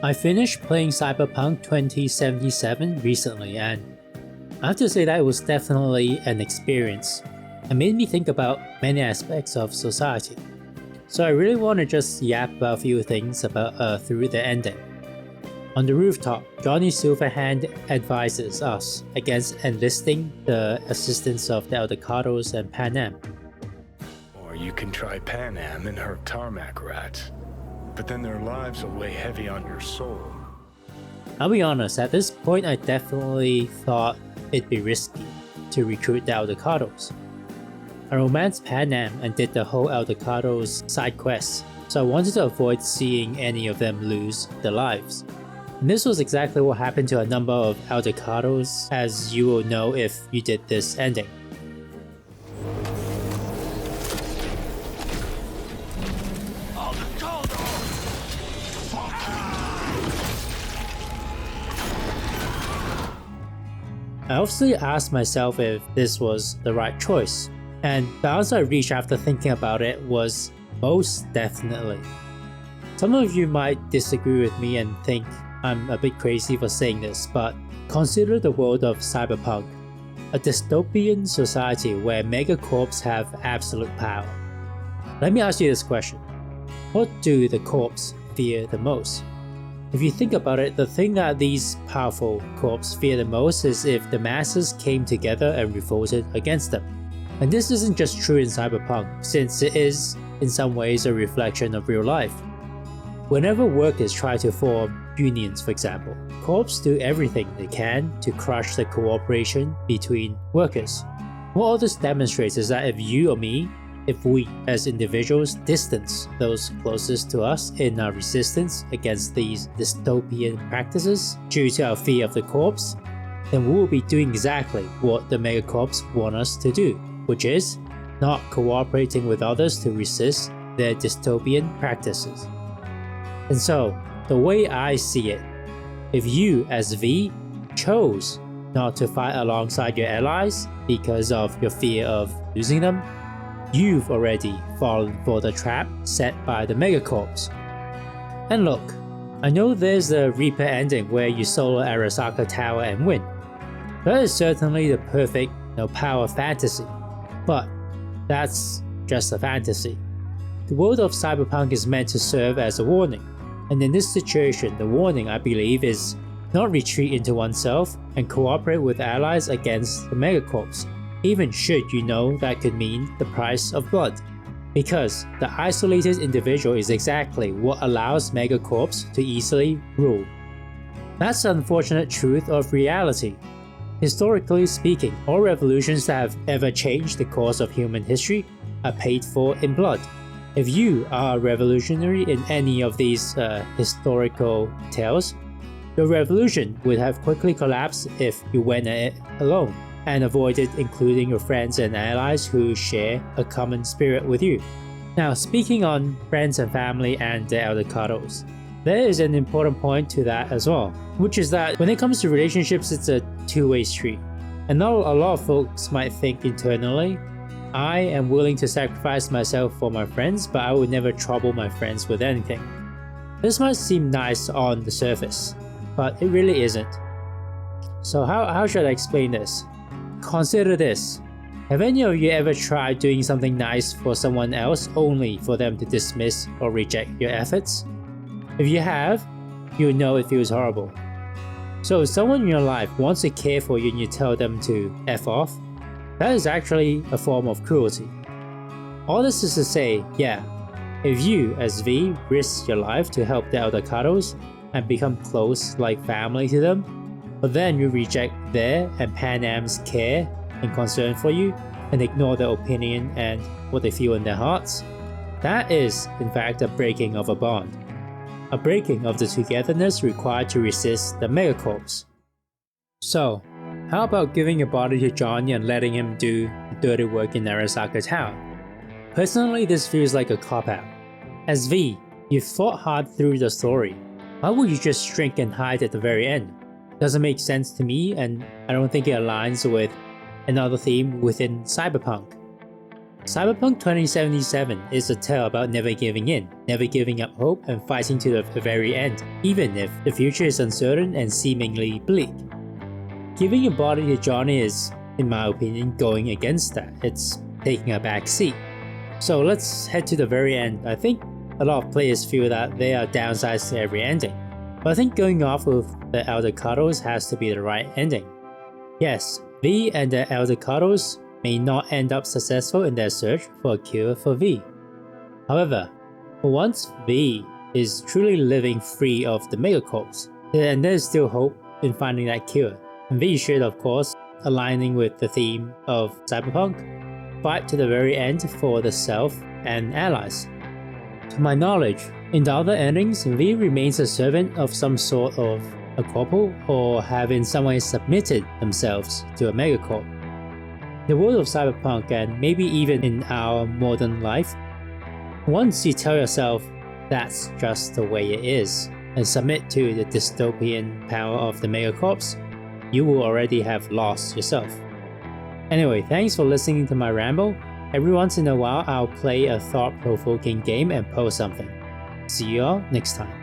I finished playing Cyberpunk 2077 recently, and I have to say that it was definitely an experience. It made me think about many aspects of society. So I really want to just yap about a few things about through the ending. On the rooftop, Johnny Silverhand advises us against enlisting the assistance of the Eldecados and Pan Am. Or you can try Pan Am and her tarmac rats. But then their lives will weigh heavy on your soul. I'll be honest, at this point I definitely thought it'd be risky to recruit the Eldecados. I romanced Pan Am and did the whole Eldecados side quests, so I wanted to avoid seeing any of them lose their lives. And this was exactly what happened to a number of Eldecados, as you will know if you did this ending. I obviously asked myself if this was the right choice, and the answer I reached after thinking about it was most definitely. Some of you might disagree with me and think I'm a bit crazy for saying this, but consider the world of Cyberpunk, a dystopian society where megacorps have absolute power. Let me ask you this question. What do the corps fear the most? If you think about it, the thing that these powerful corps fear the most is if the masses came together and revolted against them. And this isn't just true in Cyberpunk, since it is, in some ways, a reflection of real life. Whenever workers try to form unions, for example, corps do everything they can to crush the cooperation between workers. What all this demonstrates is that if you or me, if we as individuals distance those closest to us in our resistance against these dystopian practices due to our fear of the corps, then we will be doing exactly what the megacorps want us to do, which is not cooperating with others to resist their dystopian practices. And so, the way I see it, if you as V chose not to fight alongside your allies because of your fear of losing them, you've already fallen for the trap set by the megacorps. And look, I know there's the Reaper ending where you solo Arasaka Tower and win. That is certainly the perfect power fantasy, but that's just a fantasy. The world of Cyberpunk is meant to serve as a warning, and in this situation the warning, I believe, is not retreat into oneself and cooperate with allies against the megacorps, even should you know that could mean the price of blood. Because the isolated individual is exactly what allows megacorps to easily rule. That's the unfortunate truth of reality. Historically speaking, all revolutions that have ever changed the course of human history are paid for in blood. If you are a revolutionary in any of these historical tales, your revolution would have quickly collapsed if you went at it alone and avoided including your friends and allies who share a common spirit with you. Now, speaking on friends and family and the Eldecados, there is an important point to that as well, which is that when it comes to relationships, it's a two-way street. And now a lot of folks might think internally, I am willing to sacrifice myself for my friends, but I would never trouble my friends with anything. This might seem nice on the surface, but it really isn't. So how should I explain this? Consider this. Have any of you ever tried doing something nice for someone else only for them to dismiss or reject your efforts? If you have, you know it feels horrible. So if someone in your life wants to care for you and you tell them to F off, that is actually a form of cruelty. All this is to say, yeah, if you as V risk your life to help the Eldecados and become close like family to them, but then you reject their and Pan Am's care and concern for you and ignore their opinion and what they feel in their hearts, that is, in fact, a breaking of a bond. A breaking of the togetherness required to resist the megacorps. So, how about giving your body to Johnny and letting him do the dirty work in Arasaka Town? Personally, this feels like a cop-out. As V, you've thought hard through the story. Why would you just shrink and hide at the very end? Doesn't make sense to me, and I don't think it aligns with another theme within Cyberpunk. Cyberpunk 2077 is a tale about never giving in, never giving up hope, and fighting to the very end, even if the future is uncertain and seemingly bleak. Giving a body to Johnny is, in my opinion, going against that. It's taking a back seat. So let's head to the very end. I think a lot of players feel that there are downsides to every ending, but I think going off with the Elder Cuddles has to be the right ending. Yes, V and the Elder Cuddles may not end up successful in their search for a cure for V. However, for once V is truly living free of the megacorps, and there's still hope in finding that cure. And V should, of course, aligning with the theme of Cyberpunk, fight to the very end for the self and allies. To my knowledge, in the other endings, V remains a servant of some sort of a corporal or have in some way submitted themselves to a megacorp. In the world of Cyberpunk, and maybe even in our modern life, once you tell yourself that's just the way it is and submit to the dystopian power of the megacorps, you will already have lost yourself. Anyway, thanks for listening to my ramble. Every once in a while I'll play a thought-provoking game and post something. See you all next time.